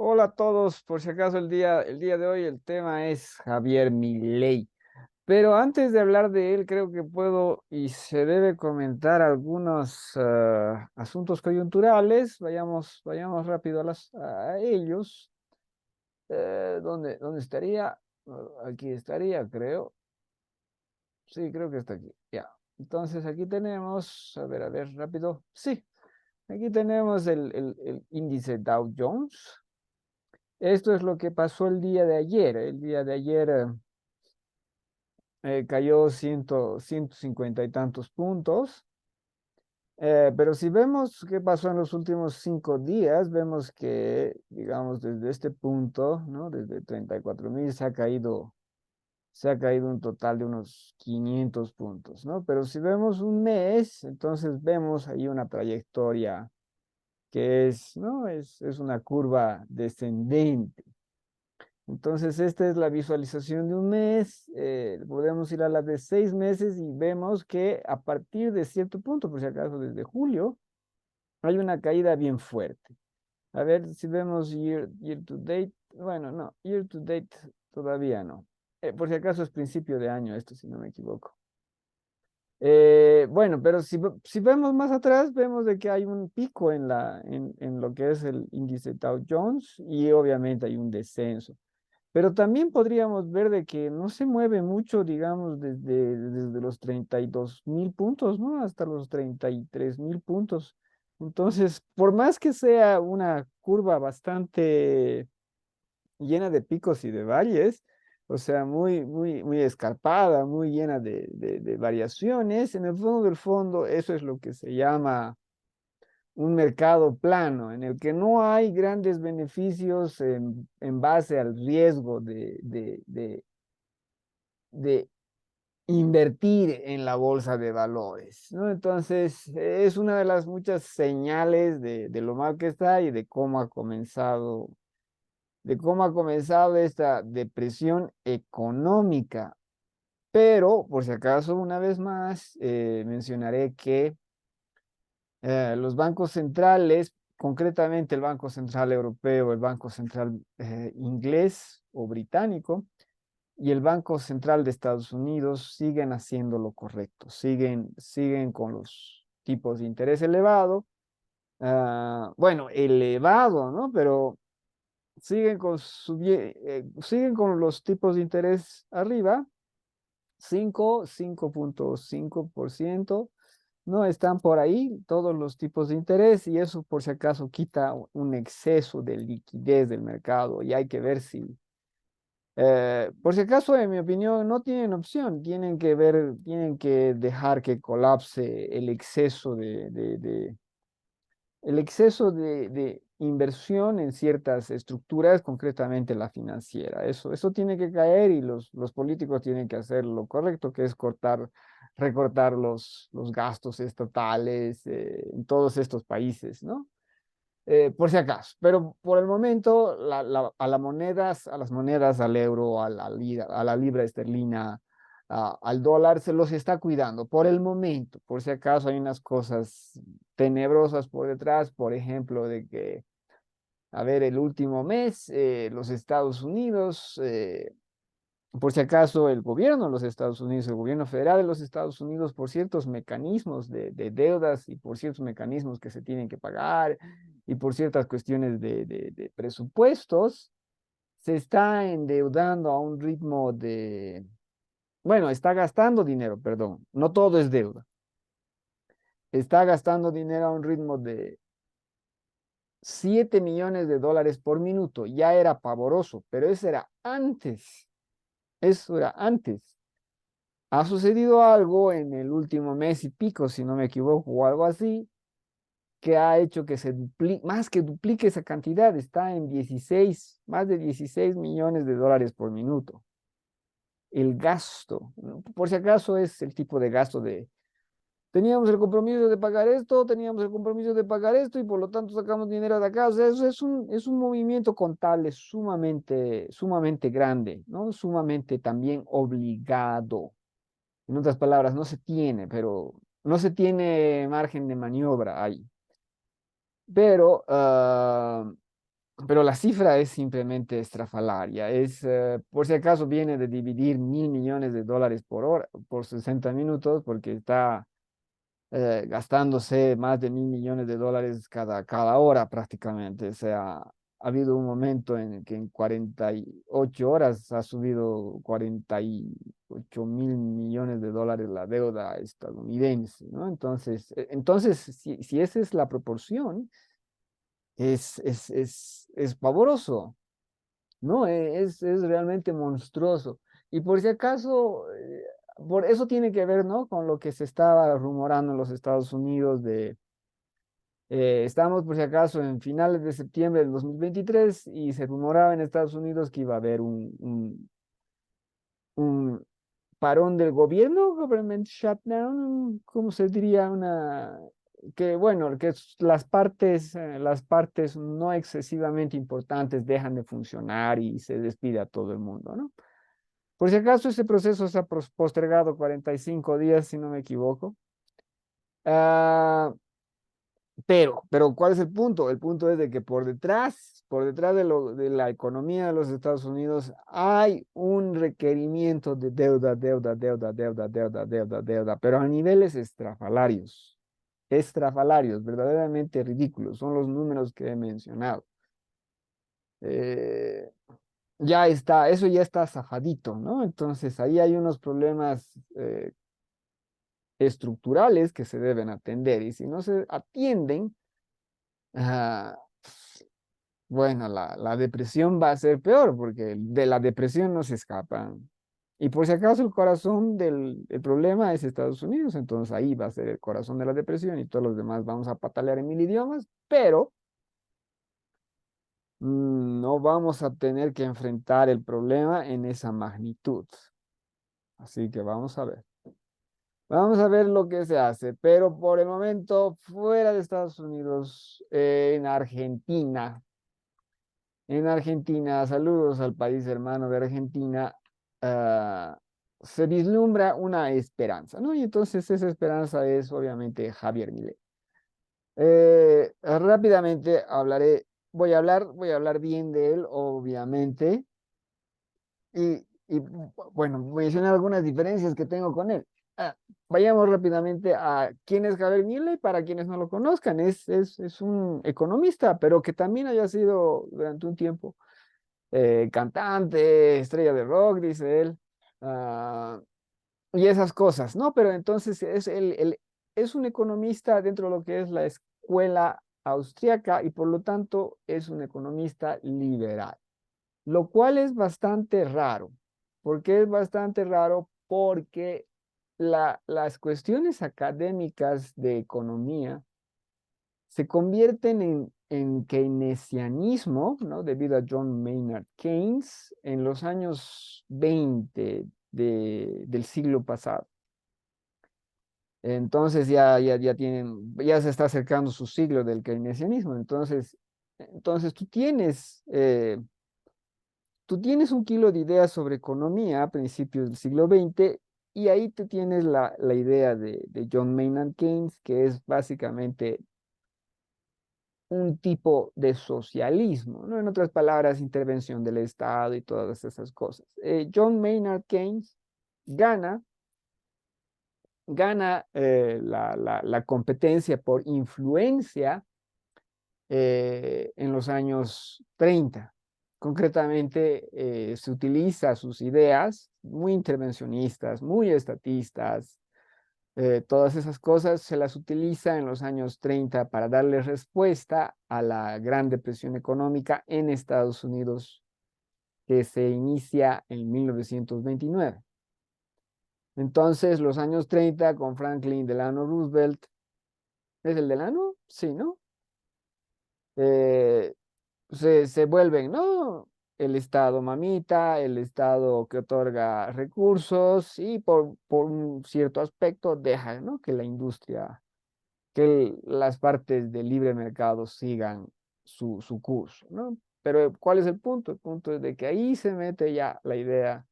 Hola a todos, por si acaso el día de hoy el tema es Javier Milei. Pero antes de hablar de él, creo que puedo y se debe comentar algunos asuntos coyunturales. Vayamos rápido a ellos. ¿Dónde estaría? Aquí estaría, creo. Sí, creo que está aquí. Ya. Entonces aquí tenemos, a ver, rápido. Sí, aquí tenemos el índice Dow Jones. Esto es lo que pasó el día de ayer. El día de ayer cayó 150 y tantos puntos. Pero si vemos qué pasó en los últimos 5 días, vemos que, digamos, desde este punto, ¿no? Desde 34.000 se ha caído un total de unos 500 puntos, ¿no? Pero si vemos un mes, entonces vemos ahí una trayectoria que es, ¿no? Es una curva descendente. Entonces, esta es la visualización de un mes. Podemos ir a la de 6 meses y vemos que a partir de cierto punto, por si acaso desde julio, hay una caída bien fuerte. A ver si vemos year to date. Bueno, no, year to date todavía no. Por si acaso es principio de año esto, si no me equivoco. Bueno, pero si vemos más atrás, vemos de que hay un pico en lo que es el índice Dow Jones y obviamente hay un descenso. Pero también podríamos ver de que no se mueve mucho, digamos, desde los 32.000 puntos, ¿no? Hasta los 33.000 puntos. Entonces, por más que sea una curva bastante llena de picos y de valles, o sea, muy escarpada, muy llena de variaciones, en el fondo del fondo, eso es lo que se llama un mercado plano en el que no hay grandes beneficios en base al riesgo de invertir en la bolsa de valores, ¿no? Entonces, es una de las muchas señales de lo mal que está y de cómo ha comenzado esta depresión económica. Pero, por si acaso, una vez más, mencionaré que los bancos centrales, concretamente el Banco Central Europeo, el Banco Central inglés o británico y el Banco Central de Estados Unidos siguen haciendo lo correcto, siguen con los tipos de interés elevado, bueno, elevado, ¿no? Pero siguen con los tipos de interés arriba, 5.5%. No están por ahí todos los tipos de interés y eso por si acaso quita un exceso de liquidez del mercado y hay que ver si, por si acaso, en mi opinión, no tienen opción, tienen que dejar que colapse el exceso de inversión en ciertas estructuras, concretamente la financiera. Eso tiene que caer y los políticos tienen que hacer lo correcto, que es recortar los gastos estatales en todos estos países, ¿no? Por si acaso. Pero por el momento, a las monedas, al euro, a la libra esterlina, al dólar, se los está cuidando por el momento. Por si acaso hay unas cosas tenebrosas por detrás, por ejemplo, de que, a ver, el último mes, los Estados Unidos, por si acaso el gobierno de los Estados Unidos, el gobierno federal de los Estados Unidos, por ciertos mecanismos de deudas y por ciertos mecanismos que se tienen que pagar y por ciertas cuestiones de presupuestos, se está endeudando a un ritmo bueno, está gastando dinero, perdón, no todo es deuda, está gastando dinero a un ritmo de 7 millones de dólares por minuto. Ya era pavoroso, pero eso era antes. Ha sucedido algo en el último mes y pico, si no me equivoco, o algo así, que ha hecho que se duplique, más que duplique esa cantidad, está en más de 16 millones de dólares por minuto. El gasto, ¿no? Por si acaso es el tipo de gasto teníamos el compromiso de pagar esto, teníamos el compromiso de pagar esto y por lo tanto sacamos dinero de acá. O sea, eso es un movimiento contable sumamente grande, ¿no? Sumamente también obligado. En otras palabras, no se tiene margen de maniobra ahí. Pero pero la cifra es simplemente estrafalaria. Por si acaso viene de dividir 1.000 millones de dólares por hora, por 60 minutos, porque está gastándose más de 1.000 millones de dólares cada hora prácticamente. O sea, ha habido un momento en el que en 48 horas ha subido 48.000 millones de dólares la deuda estadounidense, ¿no? Entonces si esa es la proporción, es pavoroso, ¿no? Es realmente monstruoso. Y por si acaso, por eso tiene que ver, ¿no? Con lo que se estaba rumorando en los Estados Unidos estamos por si acaso en finales de septiembre del 2023 y se rumoraba en Estados Unidos que iba a haber un parón del gobierno, government shutdown, ¿cómo se diría? Que bueno, las partes no excesivamente importantes dejan de funcionar y se despide a todo el mundo, ¿no? Por si acaso, ese proceso se ha postergado 45 días, si no me equivoco. Ah, pero, ¿cuál es el punto? El punto es de que por detrás de la economía de los Estados Unidos hay un requerimiento de deuda, deuda, deuda, deuda, deuda, deuda, deuda, pero a niveles estrafalarios, verdaderamente ridículos. Son los números que he mencionado. Eh, eso ya está zafadito, ¿no? Entonces ahí hay unos problemas estructurales que se deben atender y si no se atienden, ah, bueno, la depresión va a ser peor porque de la depresión no se escapan. Y por si acaso el corazón del problema es Estados Unidos, entonces ahí va a ser el corazón de la depresión y todos los demás vamos a patalear en 1.000 idiomas, pero no vamos a tener que enfrentar el problema en esa magnitud. Así que vamos a ver. Vamos a ver lo que se hace, pero por el momento, fuera de Estados Unidos, en Argentina, saludos al país hermano de Argentina, ah, se vislumbra una esperanza, ¿no? Y entonces esa esperanza es obviamente Javier Milei. Rápidamente voy a hablar bien de él, obviamente, y bueno, mencionar algunas diferencias que tengo con él. Ah, Vayamos rápidamente a quién es Javier Milei para quienes no lo conozcan. Es un economista, pero que también haya sido durante un tiempo cantante, estrella de rock, dice él, ah, y esas cosas, ¿no? Pero entonces es un economista dentro de lo que es la escuela austríaca y por lo tanto es un economista liberal, lo cual es bastante raro. ¿Por qué es bastante raro? Porque las cuestiones académicas de economía se convierten en keynesianismo, ¿no? Debido a John Maynard Keynes en los años 20 del siglo pasado. Entonces ya se está acercando su siglo del keynesianismo. Entonces tú tienes un kilo de ideas sobre economía a principios del siglo XX y ahí tú tienes la idea de John Maynard Keynes, que es básicamente un tipo de socialismo, ¿no? En otras palabras, intervención del Estado y todas esas cosas. John Maynard Keynes gana, gana la competencia por influencia en los años 30. Concretamente, se utiliza sus ideas muy intervencionistas, muy estatistas, todas esas cosas se las utiliza en los años 30 para darle respuesta a la Gran Depresión Económica en Estados Unidos, que se inicia en 1929. Entonces, los años 30 con Franklin Delano Roosevelt, ¿es el Delano? Sí, ¿no? Eh, se vuelven, ¿no? El Estado mamita, el Estado que otorga recursos y por un cierto aspecto deja, ¿no? Que la industria que las partes del libre mercado sigan su curso, ¿no? Pero ¿cuál es el punto? El punto es de que ahí se mete ya la idea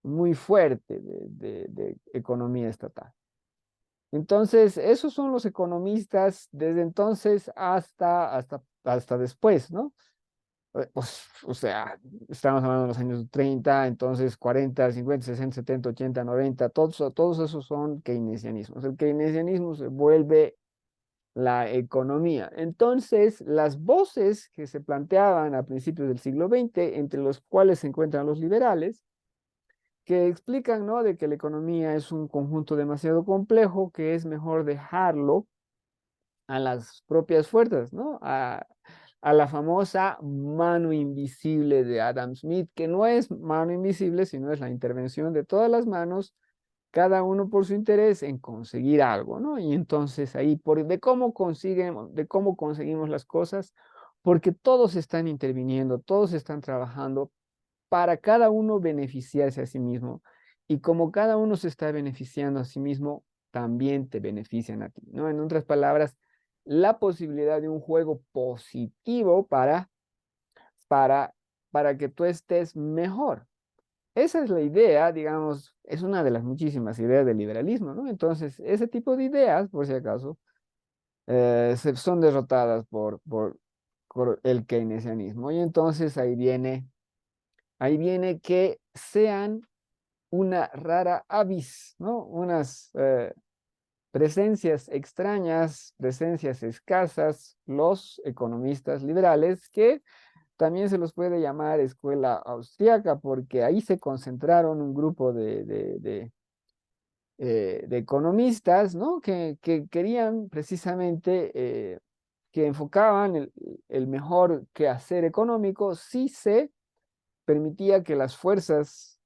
muy fuerte de economía estatal. Entonces, esos son los economistas desde entonces hasta después, ¿no? Pues, o sea, estamos hablando de los años 30, entonces 40, 50, 60, 70, 80, 90, todos esos son keynesianismos. El keynesianismo se vuelve la economía. Entonces, las voces que se planteaban a principios del siglo XX, entre los cuales se encuentran los liberales, que explican, ¿no?, de que la economía es un conjunto demasiado complejo, que es mejor dejarlo a las propias fuerzas, ¿no? A la famosa mano invisible de Adam Smith, que no es mano invisible, sino es la intervención de todas las manos, cada uno por su interés en conseguir algo, ¿no? Y entonces ahí, de cómo conseguimos las cosas, porque todos están interviniendo, todos están trabajando para cada uno beneficiarse a sí mismo. Y como cada uno se está beneficiando a sí mismo, también te benefician a ti, ¿no? En otras palabras, la posibilidad de un juego positivo para, para que tú estés mejor. Esa es la idea, digamos, es una de las muchísimas ideas del liberalismo, ¿no? Entonces, ese tipo de ideas, por si acaso, son derrotadas por el keynesianismo. Y entonces ahí viene que sean una rara avis, ¿no? Unas presencias extrañas, presencias escasas, los economistas liberales, que también se los puede llamar escuela austriaca, porque ahí se concentraron un grupo de economistas, ¿no? Que querían precisamente, que enfocaban el mejor quehacer económico si se permitía que las fuerzas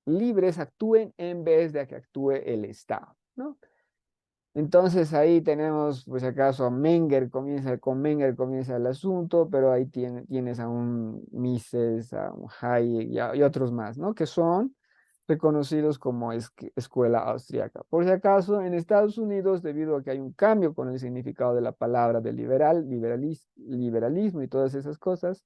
libres actúen en vez de que actúe el Estado, ¿no? Entonces ahí tenemos, pues acaso, con Menger comienza el asunto, pero ahí tienes a un Mises, a un Hayek y otros más, ¿no? Que son reconocidos como escuela austríaca. Por si acaso, en Estados Unidos, debido a que hay un cambio con el significado de la palabra de liberalismo y todas esas cosas,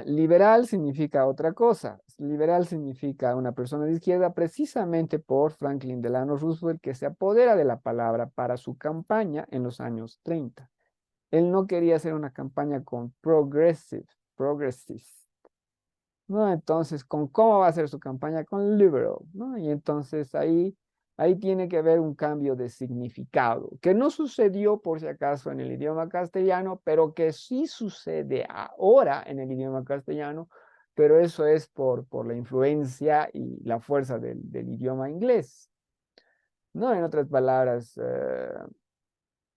liberal significa otra cosa. Liberal significa una persona de izquierda, precisamente por Franklin Delano Roosevelt, que se apodera de la palabra para su campaña en los años 30. Él no quería hacer una campaña con progressive, ¿no? Entonces, ¿con cómo va a ser su campaña? Con liberal, ¿no? Y entonces ahí tiene que haber un cambio de significado, que no sucedió por si acaso en el idioma castellano, pero que sí sucede ahora en el idioma castellano, pero eso es por la influencia y la fuerza del idioma inglés, ¿no? En otras palabras,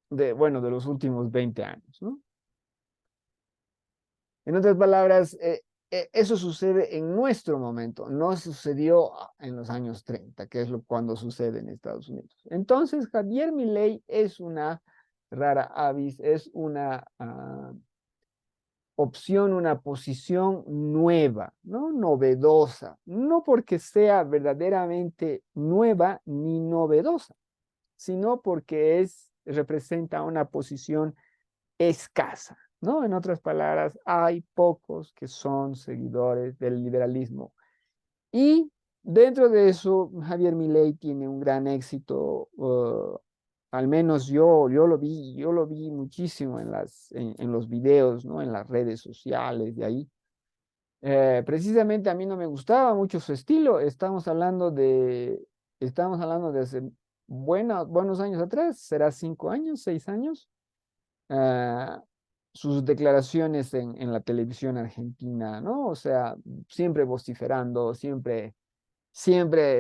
bueno, de los últimos 20 años, ¿no? En otras palabras, eso sucede en nuestro momento, no sucedió en los años 30, que es cuando sucede en Estados Unidos. Entonces, Javier Milei es una rara avis, es una opción, una posición nueva, ¿no? Novedosa, no porque sea verdaderamente nueva ni novedosa, sino porque representa una posición escasa, ¿no? En otras palabras, hay pocos que son seguidores del liberalismo. Y dentro de eso, Javier Milei tiene un gran éxito, al menos yo lo vi muchísimo en los videos, ¿no? En las redes sociales de ahí. Precisamente a mí no me gustaba mucho su estilo. Estamos hablando de hace buenos años atrás, será 5 años, 6 años. ah, Sus declaraciones en la televisión argentina, ¿no? O sea, siempre vociferando, siempre,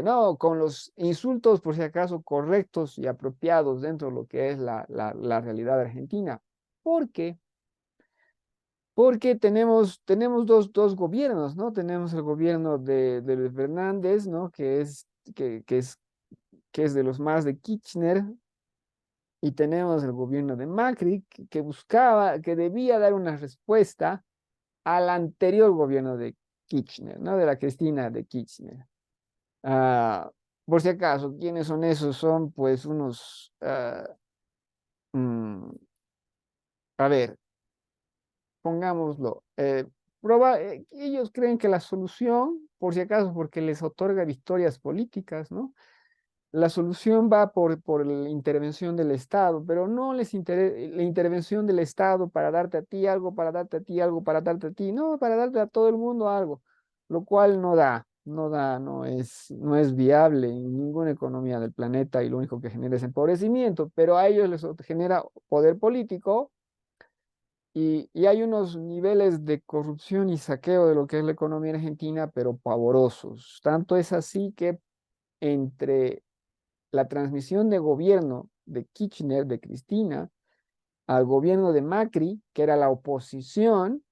¿no? Con los insultos, por si acaso, correctos y apropiados dentro de lo que es la realidad argentina. ¿Por qué? Porque tenemos dos gobiernos, ¿no? Tenemos el gobierno de Luis Fernández, ¿no? Que es de los más de Kirchner, y tenemos el gobierno de Macri, que debía dar una respuesta al anterior gobierno de Kirchner, ¿no? De la Cristina de Kirchner. Ah, por si acaso, ¿quiénes son esos? Son pues unos, mm, a ver, pongámoslo, ellos creen que la solución, por si acaso, porque les otorga victorias políticas, ¿no? la solución va por la intervención del Estado, pero no les interesa la intervención del Estado para darte a ti algo, para darte a ti algo, para darte a ti, no, para darte a todo el mundo algo, lo cual no es viable en ninguna economía del planeta y lo único que genera es empobrecimiento, pero a ellos les genera poder político y hay unos niveles de corrupción y saqueo de lo que es la economía argentina, pero pavorosos. Tanto es así que entre la transmisión de gobierno de Kirchner, de Cristina, al gobierno de Macri, que era la oposición,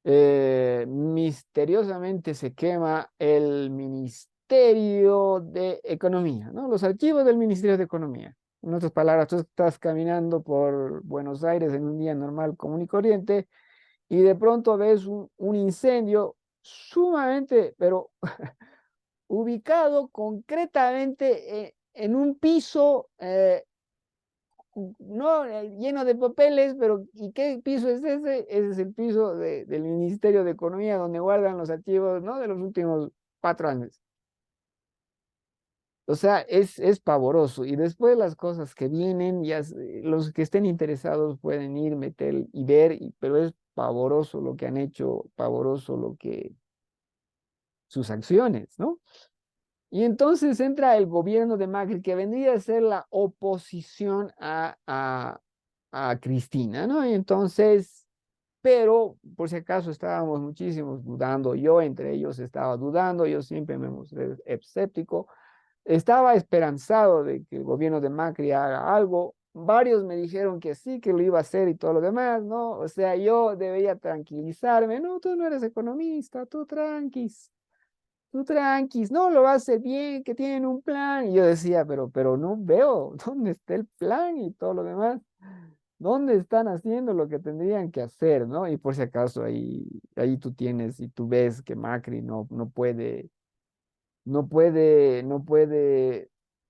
misteriosamente se quema el Ministerio de Economía, ¿no? Los archivos del Ministerio de Economía. En otras palabras, tú estás caminando por Buenos Aires en un día normal, común y corriente, y de pronto ves un incendio sumamente, pero ubicado concretamente en un piso no lleno de papeles, pero ¿y qué piso es ese? Ese es el piso del Ministerio de Economía, donde guardan los archivos, ¿no? De los últimos 4 años. O sea, es pavoroso. Y después las cosas que vienen, los que estén interesados pueden ir, meter y ver, pero es pavoroso lo que han hecho, pavoroso sus acciones, ¿no? Y entonces entra el gobierno de Macri, que vendría a ser la oposición a Cristina, ¿no? Y entonces, pero por si acaso estábamos muchísimos dudando, yo entre ellos estaba dudando, yo siempre me mostré escéptico, estaba esperanzado de que el gobierno de Macri haga algo, varios me dijeron que sí, que lo iba a hacer y todo lo demás, ¿no? O sea, yo debería tranquilizarme, no, tú no eres economista, tú tranquis, no, lo va a hacer bien, que tienen un plan. Y yo decía, pero no veo dónde está el plan y todo lo demás. ¿Dónde están haciendo lo que tendrían que hacer, no? Y por si acaso ahí tú tienes y tú ves que Macri no puede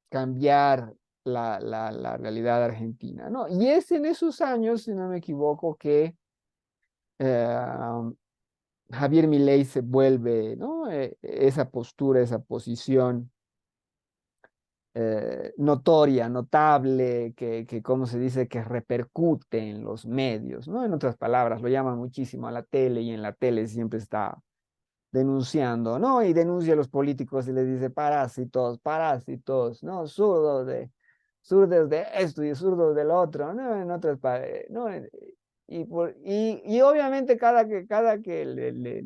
cambiar la realidad argentina, ¿no? Y es en esos años, si no me equivoco, que eh, Javier Milei se vuelve, ¿no? Esa postura, esa posición notoria, notable, ¿cómo se dice? Que repercute en los medios, ¿no? En otras palabras, lo llaman muchísimo a la tele y en la tele siempre está denunciando, ¿no? Y denuncia a los políticos y les dice parásitos, ¿no? Zurdos de esto y zurdos del otro, ¿no? En otras, ¿no? Y obviamente cada que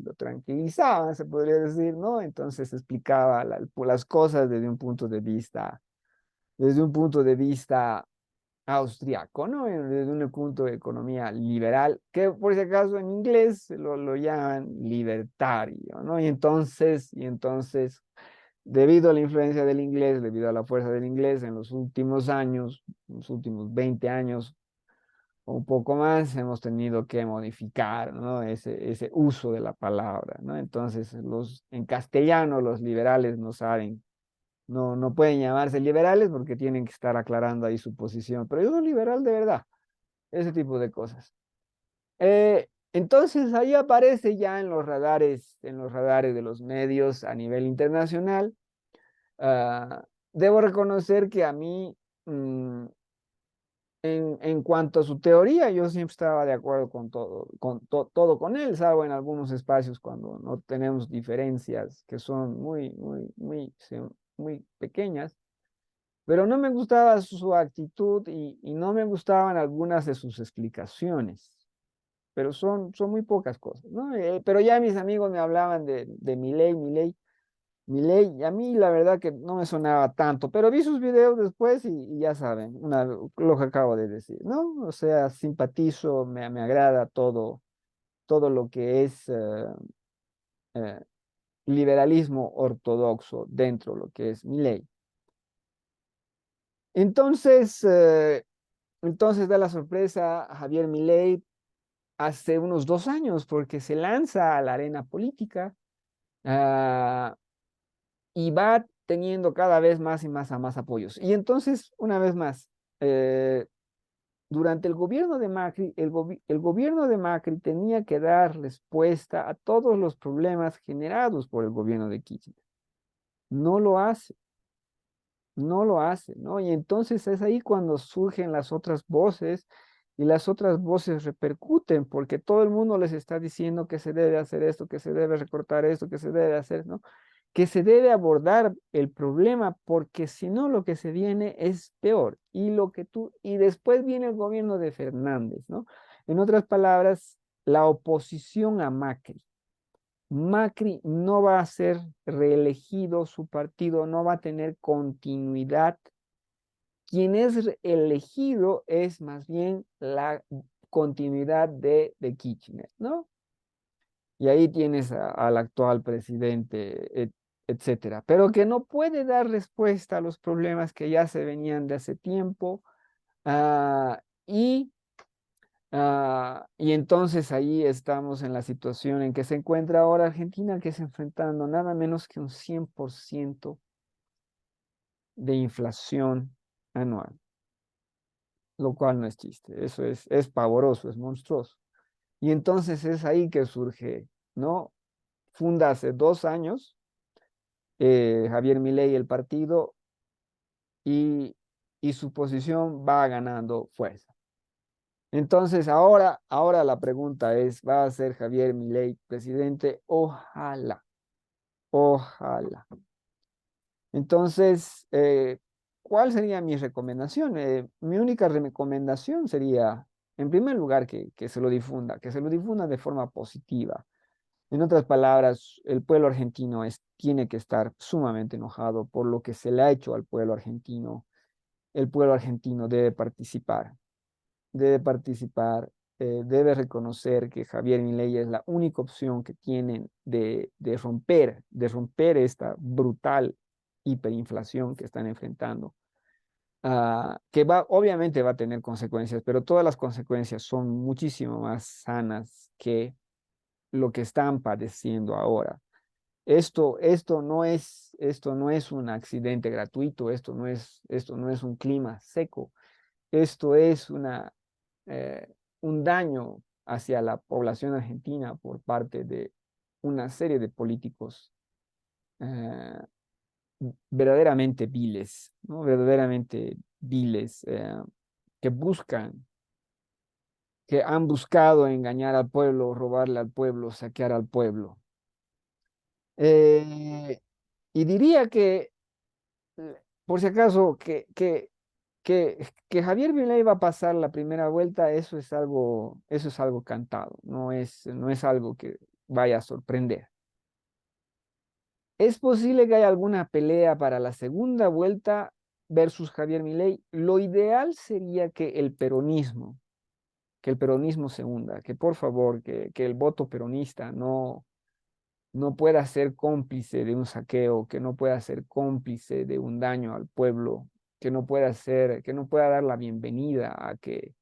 lo tranquilizaban, se podría decir, ¿no? Entonces explicaba las cosas desde un punto de vista austriaco, ¿no? Desde un punto de economía liberal, que por si acaso en inglés lo llaman libertario, ¿no? Y entonces, debido a la influencia del inglés, debido a la fuerza del inglés en los últimos años, los últimos 20 años o un poco más, hemos tenido que modificar, ¿no? Ese uso de la palabra, ¿no? Entonces, en castellano los liberales no saben, no pueden llamarse liberales porque tienen que estar aclarando ahí su posición, pero yo soy liberal de verdad, ese tipo de cosas. Entonces ahí aparece ya en los radares de los medios a nivel internacional. Ah, debo reconocer que a mí, en cuanto a su teoría, yo siempre estaba de acuerdo con todo con él, salvo en algunos espacios cuando no tenemos diferencias que son muy pequeñas. Pero no me gustaba su actitud y no me gustaban algunas de sus explicaciones, pero son muy pocas cosas, ¿no? Pero ya mis amigos me hablaban de Milei, y a mí la verdad que no me sonaba tanto, pero vi sus videos después y ya saben, lo que acabo de decir, ¿no? O sea, simpatizo, me agrada todo lo que es eh, liberalismo ortodoxo dentro de lo que es Milei. Entonces, entonces da la sorpresa a Javier Milei hace unos 2 años porque se lanza a la arena política ah, y va teniendo cada vez más y más a más apoyos. Y entonces, una vez más, eh, durante el gobierno de Macri, el gobierno de Macri tenía que dar respuesta a todos los problemas generados por el gobierno de Kirchner. No lo hace. no lo hace, ¿no? Y entonces es ahí cuando surgen las otras voces y las otras voces repercuten porque todo el mundo les está diciendo que se debe hacer esto, que se debe recortar esto, que se debe hacer, ¿no? Que se debe abordar el problema porque si no lo que se viene es peor. Y después viene el gobierno de Fernández, ¿no? En otras palabras, la oposición a Macri. Macri no va a ser reelegido, su partido no va a tener continuidad. Quien es elegido es más bien la continuidad de Kirchner, ¿no? Y ahí tienes al actual presidente, etcétera, pero que no puede dar respuesta a los problemas que ya se venían de hace tiempo. ah, y, y entonces ahí estamos en la situación en que se encuentra ahora Argentina, que es enfrentando nada menos que un 100% de inflación anual, lo cual no es chiste, eso es pavoroso, es monstruoso. Y entonces es ahí que surge, ¿no? Funda hace 2 años Javier Milei el partido y, y su posición va ganando fuerza. Entonces ahora la pregunta es, ¿va a ser Javier Milei presidente? Ojalá, ojalá. Entonces, ¿cuál sería mi recomendación? Mi única recomendación sería, en primer lugar, que se lo difunda, que se lo difunda de forma positiva. En otras palabras, el pueblo argentino tiene que estar sumamente enojado por lo que se le ha hecho al pueblo argentino. El pueblo argentino debe participar, debe reconocer que Javier Milei es la única opción que tienen de romper esta brutal hiperinflación que están enfrentando. Que obviamente va a tener consecuencias, pero todas las consecuencias son muchísimo más sanas que lo que están padeciendo ahora. Esto no es un accidente gratuito, esto no es un clima seco, esto es eh, un daño hacia la población argentina por parte de una serie de políticos eh, verdaderamente viles, ¿no? Verdaderamente viles, que buscan, que han buscado engañar al pueblo, robarle al pueblo, saquear al pueblo. Eh, y diría que, por si acaso, que Javier Milei va a pasar la primera vuelta, eso es algo cantado, no es algo que vaya a sorprender. Es posible que haya alguna pelea para la segunda vuelta versus Javier Milei. Lo ideal sería que el peronismo se hunda, que por favor, que el voto peronista no pueda ser cómplice de un saqueo, que no pueda ser cómplice de un daño al pueblo, que no pueda dar la bienvenida a que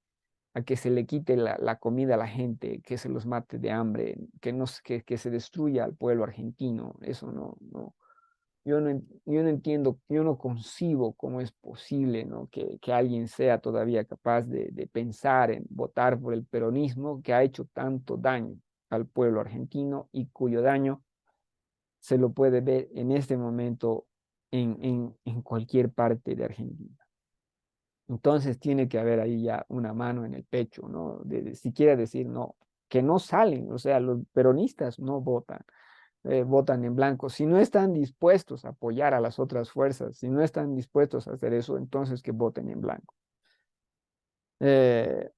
se le quite la comida a la gente, que se los mate de hambre, que se destruya al pueblo argentino. Eso yo no entiendo, yo no concibo cómo es posible, ¿no? que alguien sea todavía capaz de pensar en votar por el peronismo que ha hecho tanto daño al pueblo argentino y cuyo daño se lo puede ver en este momento en cualquier parte de Argentina. Entonces tiene que haber ahí ya una mano en el pecho, ¿no? De siquiera decir no, que no salen, o sea, los peronistas no votan en blanco. Si no están dispuestos a apoyar a las otras fuerzas, si no están dispuestos a hacer eso, entonces que voten en blanco. Eh,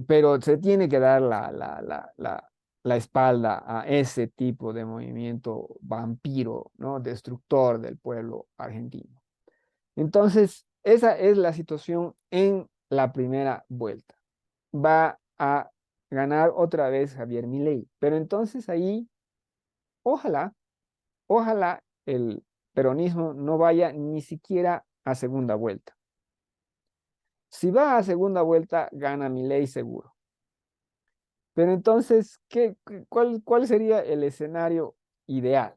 pero se tiene que dar la espalda a ese tipo de movimiento vampiro, ¿no? Destructor del pueblo argentino. Entonces, esa es la situación en la primera vuelta. Va a ganar otra vez Javier Milei, pero entonces ahí, ojalá, ojalá el peronismo no vaya ni siquiera a segunda vuelta. Si va a segunda vuelta, gana Milei seguro. Pero entonces, cuál sería el escenario ideal?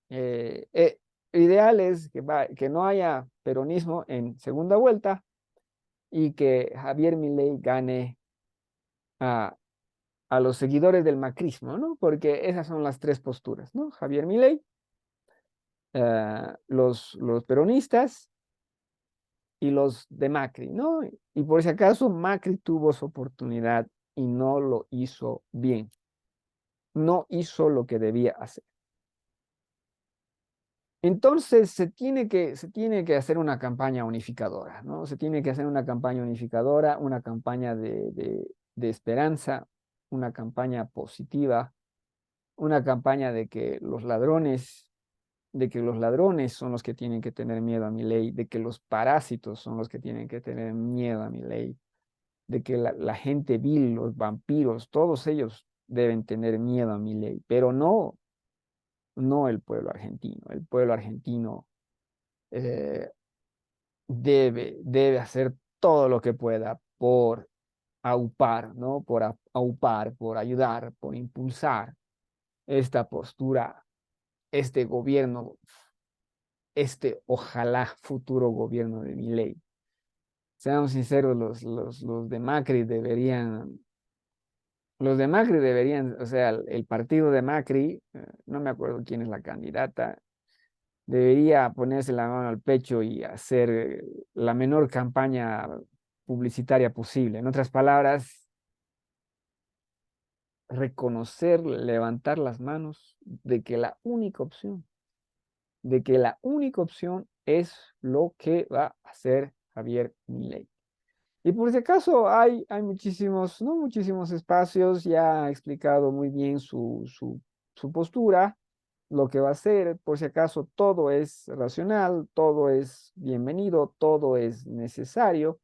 Eh, eh, Ideal es que no haya peronismo en segunda vuelta y que Javier Milei gane a, a los seguidores del macrismo, ¿no? Porque esas son las tres posturas, ¿no? Javier Milei, los peronistas y los de Macri, ¿no? Y por si acaso Macri tuvo su oportunidad y no lo hizo bien, no hizo lo que debía hacer. Entonces se tiene que hacer una campaña unificadora, ¿no? Se tiene que hacer una campaña unificadora, una campaña de esperanza, una campaña positiva, una campaña de que los ladrones son los que tienen que tener miedo a mi ley, de que los parásitos son los que tienen que tener miedo a mi ley, de que la gente vil, los vampiros, todos ellos deben tener miedo a mi ley, pero no el pueblo argentino. El pueblo argentino eh, debe hacer todo lo que pueda por aupar, ¿no? Por aupar, por ayudar, por impulsar esta postura, este gobierno, este ojalá futuro gobierno de Milei. Seamos sinceros, los de Macri deberían, o sea, el partido de Macri, no me acuerdo quién es la candidata, debería ponerse la mano al pecho y hacer la menor campaña publicitaria posible. En otras palabras, reconocer, levantar las manos de que la única opción es lo que va a hacer Javier Milei. Y por si acaso hay muchísimos, no muchísimos espacios, ya ha explicado muy bien su postura, lo que va a hacer, por si acaso todo es racional, todo es bienvenido, todo es necesario,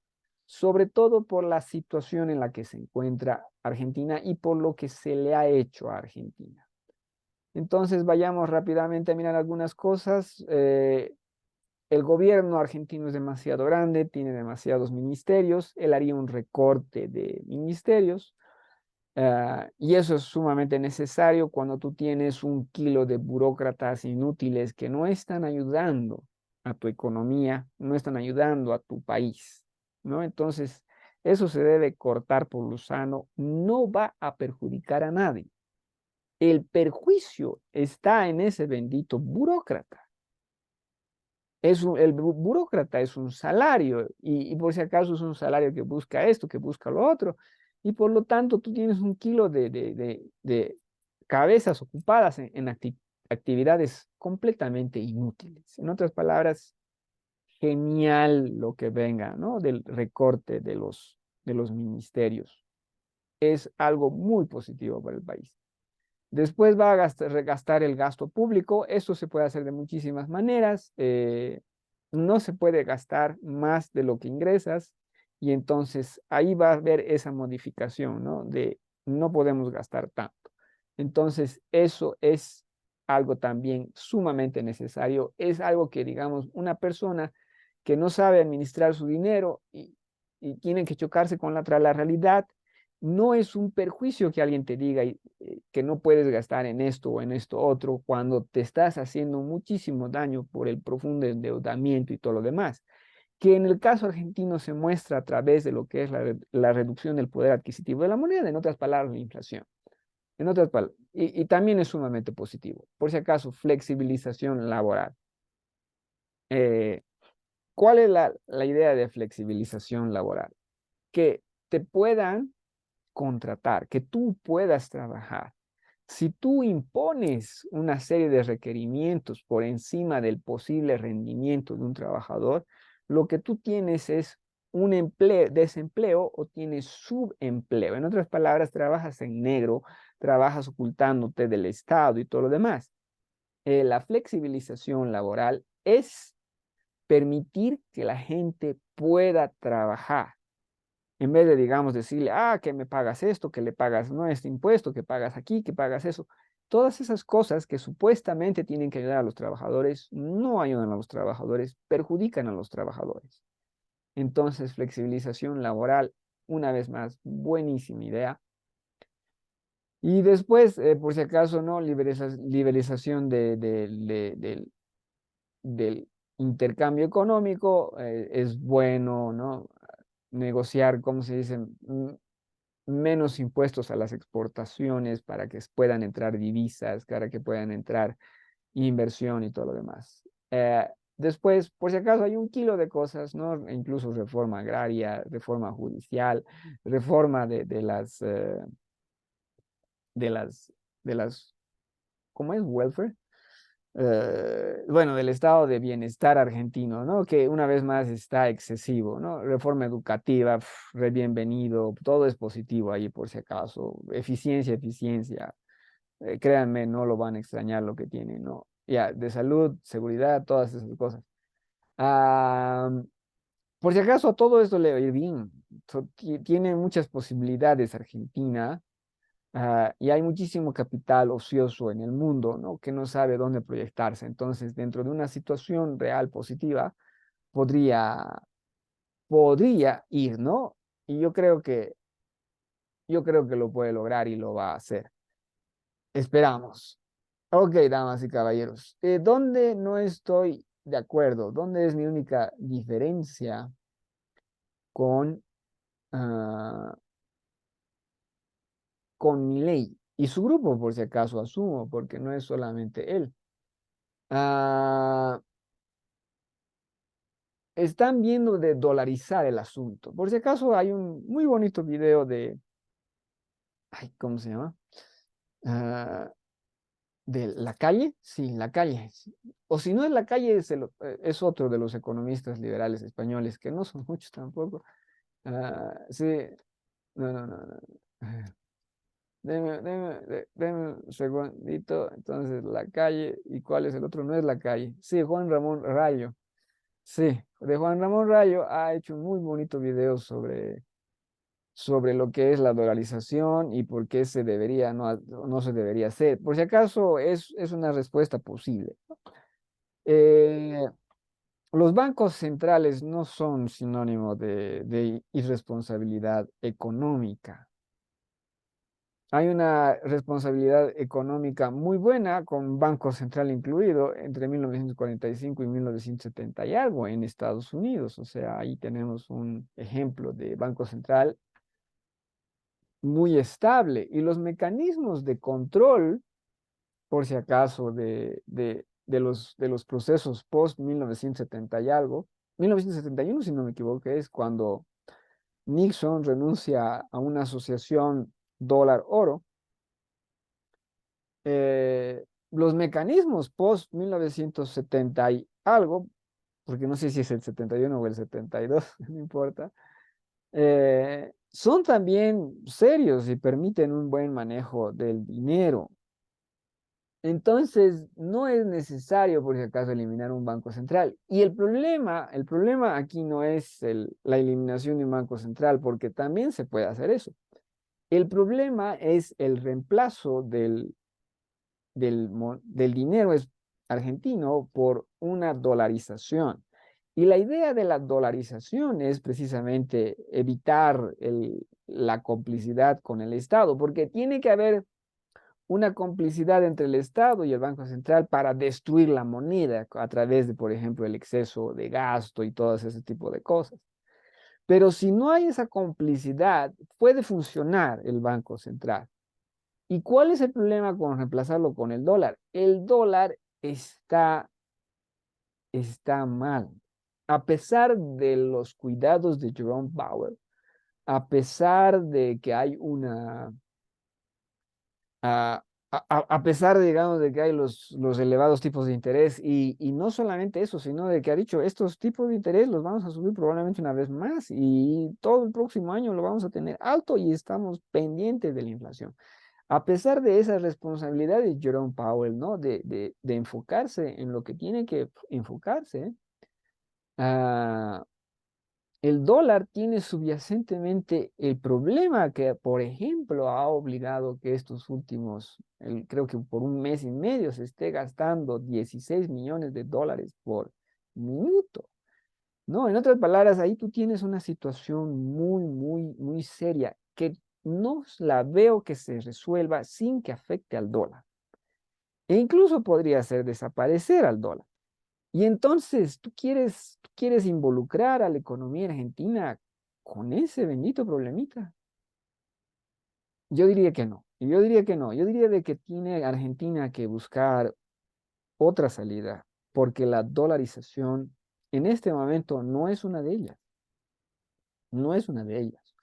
sobre todo por la situación en la que se encuentra Argentina y por lo que se le ha hecho a Argentina. Entonces vayamos rápidamente a mirar algunas cosas. El gobierno argentino es demasiado grande, tiene demasiados ministerios, él haría un recorte de ministerios, y eso es sumamente necesario cuando tú tienes un kilo de burócratas inútiles que no están ayudando a tu economía, no están ayudando a tu país, ¿no? Entonces, eso se debe cortar por lo sano, no va a perjudicar a nadie. El perjuicio está en ese bendito burócrata. El burócrata es un salario y por si acaso es un salario que busca esto, que busca lo otro. Y por lo tanto tú tienes un kilo de cabezas ocupadas en actividades completamente inútiles. En otras palabras, genial lo que venga, ¿no? Del recorte de los ministerios. Es algo muy positivo para el país. Después va a gastar el gasto público. Eso se puede hacer de muchísimas maneras. No se puede gastar más de lo que ingresas y entonces ahí va a haber esa modificación, ¿no? De no podemos gastar tanto. Entonces, eso es algo también sumamente necesario. Es algo que, digamos, una persona que no sabe administrar su dinero y tiene que chocarse con la realidad, no es un perjuicio que alguien te diga que no puedes gastar en esto o en esto otro cuando te estás haciendo muchísimo daño por el profundo endeudamiento y todo lo demás, que en el caso argentino se muestra a través de lo que es la reducción del poder adquisitivo de la moneda, en otras palabras, la inflación. En otras palabras, y también es sumamente positivo. Por si acaso, flexibilización laboral. Eh, ¿Cuál es la idea de flexibilización laboral? Que te puedan contratar, que tú puedas trabajar. Si tú impones una serie de requerimientos por encima del posible rendimiento de un trabajador, lo que tú tienes es un desempleo o tienes subempleo. En otras palabras, trabajas en negro, trabajas ocultándote del Estado y todo lo demás. La flexibilización laboral es permitir que la gente pueda trabajar en vez de, digamos, decirle, que me pagas esto, que le pagas, no, este impuesto, que pagas aquí, que pagas eso. Todas esas cosas que supuestamente tienen que ayudar a los trabajadores, no ayudan a los trabajadores, perjudican a los trabajadores. Entonces, flexibilización laboral, una vez más, buenísima idea. Y después, por si acaso, ¿no? Liberalización del intercambio económico, es bueno, ¿no? Negociar, ¿cómo se dice? Menos impuestos a las exportaciones para que puedan entrar divisas, para que puedan entrar inversión y todo lo demás. Eh, Después, por si acaso, hay un kilo de cosas, ¿no? E incluso reforma agraria, reforma judicial, reforma de las, de las, ¿cómo es? Welfare. Bueno, del estado de bienestar argentino, ¿no? Que una vez más está excesivo, ¿no? Reforma educativa, re bienvenido, todo es positivo ahí por si acaso. Eficiencia, eficiencia. Créanme, no lo van a extrañar lo que tienen, ¿no? Ya, de salud, seguridad, todas esas cosas. Ah, por si acaso, todo esto le va a ir bien. Tiene muchas posibilidades Argentina. Y hay muchísimo capital ocioso en el mundo, ¿no? Que no sabe dónde proyectarse. Entonces, dentro de una situación real positiva, podría, podría ir, ¿no? Y yo creo que lo puede lograr y lo va a hacer. Esperamos. Ok, damas y caballeros. ¿Dónde no estoy de acuerdo? ¿Dónde es mi única diferencia con, ah, con Milei y su grupo, por si acaso asumo, porque no es solamente él? Ah, Están viendo de dolarizar el asunto. Por si acaso hay un muy bonito video de, ay, ¿cómo se llama? Ah, de La Calle, sí, La Calle. Sí. O si no es La Calle, es otro de los economistas liberales españoles, que no son muchos tampoco. Sí, no. Deme un segundito. Entonces, La Calle, ¿y cuál es el otro? No es La Calle. Sí, Juan Ramón Rayo. Sí, de Juan Ramón Rayo ha hecho un muy bonito video sobre lo que es la dolarización y por qué se debería, no se debería hacer. Por si acaso es una respuesta posible. Eh, los bancos centrales no son sinónimo de irresponsabilidad económica. Hay una responsabilidad económica muy buena, con Banco Central incluido, entre 1945 y 1970 y algo en Estados Unidos. O sea, ahí tenemos un ejemplo de Banco Central muy estable. Y los mecanismos de control, por si acaso, de los procesos post 1970 y algo, 1971, si no me equivoco, es cuando Nixon renuncia a una asociación dólar-oro. Los mecanismos post 1970 y algo, porque no sé si es el 71 o el 72, no importa, son también serios y permiten un buen manejo del dinero. Entonces, no es necesario, por si acaso, eliminar un banco central. Y el problema aquí no es la eliminación de un banco central, porque también se puede hacer eso. El problema es el reemplazo del dinero argentino por una dolarización. Y la idea de la dolarización es precisamente evitar la complicidad con el Estado, porque tiene que haber una complicidad entre el Estado y el Banco Central para destruir la moneda a través de, por ejemplo, el exceso de gasto y todo ese tipo de cosas. Pero si no hay esa complicidad, puede funcionar el Banco Central. ¿Y cuál es el problema con reemplazarlo con el dólar? El dólar está mal. A pesar de los cuidados de Jerome Powell, a pesar de que hay a, a pesar, digamos, de que hay los elevados tipos de interés y no solamente eso, sino de que ha dicho, estos tipos de interés los vamos a subir probablemente una vez más y todo el próximo año lo vamos a tener alto y estamos pendientes de la inflación. A pesar de esa responsabilidad de Jerome Powell, ¿no? De enfocarse en lo que tiene que enfocarse, ah, el dólar tiene subyacentemente el problema que, por ejemplo, ha obligado que estos últimos, creo que por un mes y medio se esté gastando 16 millones de dólares por minuto, ¿no? En otras palabras, ahí tú tienes una situación muy seria que no la veo que se resuelva sin que afecte al dólar. E incluso podría hacer desaparecer al dólar. Y entonces tú quieres involucrar a la economía argentina con ese bendito problemita. Yo diría que no. Yo diría que no. Yo diría de que tiene Argentina que buscar otra salida, porque la dolarización en este momento no es una de ellas, no es una de ellas.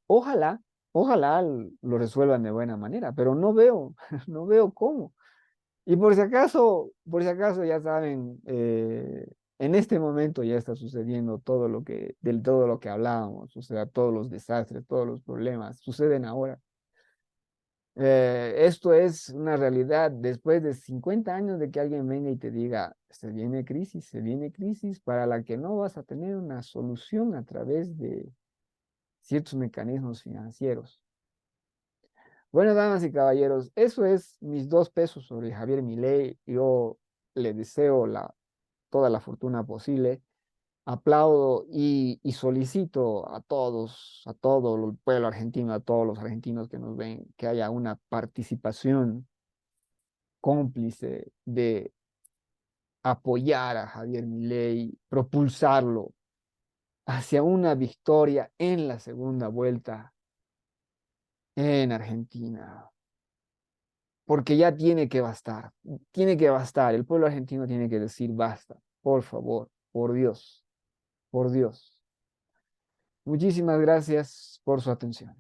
Ojalá, ojalá lo resuelvan de buena manera, pero no veo, no veo cómo. Y por si acaso ya saben, en este momento ya está sucediendo todo lo que hablábamos, o sea, todos los desastres, todos los problemas suceden ahora. Esto es una realidad después de 50 años de que alguien venga y te diga, se viene crisis para la que no vas a tener una solución a través de ciertos mecanismos financieros. Bueno, damas y caballeros, eso es mis 2 pesos sobre Javier Milei. Yo le deseo toda la fortuna posible. Aplaudo y solicito a todo el pueblo argentino, a todos los argentinos que nos ven, que haya una participación cómplice de apoyar a Javier Milei, propulsarlo hacia una victoria en la segunda vuelta en Argentina. Porque ya tiene que bastar, el pueblo argentino tiene que decir basta, por favor, por Dios, por Dios. Muchísimas gracias por su atención.